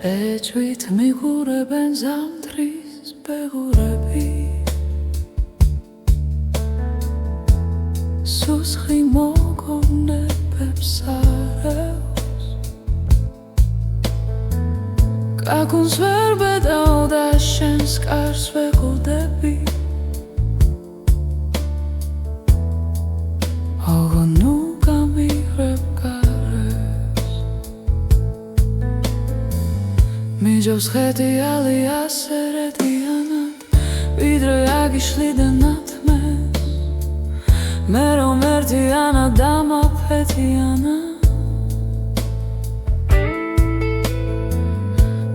ეჭვით მიყურებენ ზამთრის ბეღურები, სუსხი მოგონებებს არევს. კაკუნს ვერ ბედავ და შენს კარს ვეყუდები, ოღონ ნუ გამიღებ კარებს. მიჯობს ხედიალი ასე რედიანად, ვიდრე აგიშლიდენად მეს. მე რომ ერთიანად დამაფეთიანა,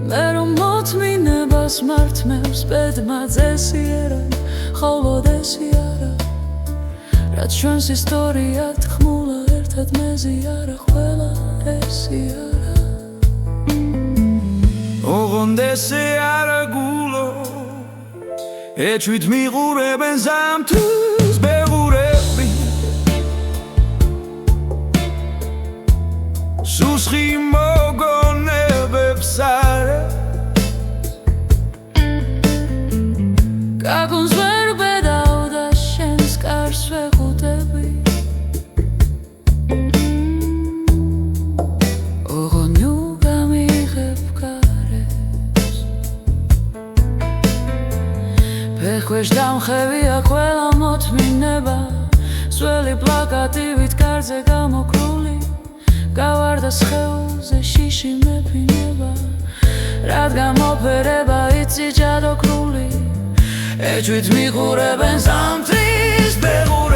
მე რომ მოთმინებას მართმევს ბედმა წესიერად, ხოლოდ ესი არა, რაც ჩვენს ისტორია თქმულა ერთად მეზიარა, ყველა ესი არა. ოღონდ ესე არა გულო, ეჭვით მიყურებენ ზამთრის ბეღურები, სუსხი მოგონებებს არევს. კაკუნს ვერ ბედავ და შენს კარს ვეყუდები, ოღონ ნუ გამიღებ კარებს. ფეხქვეშ დამხევია ყველა მოთმინება, სველი პლაკატივით კარზე გამოკრული, გავარდა სხეულზე შიში მეფინება, რადგან მოფერება იცი ჯადოქრული. ეჭვით მიყურებენ ზამთრის ბეღურები,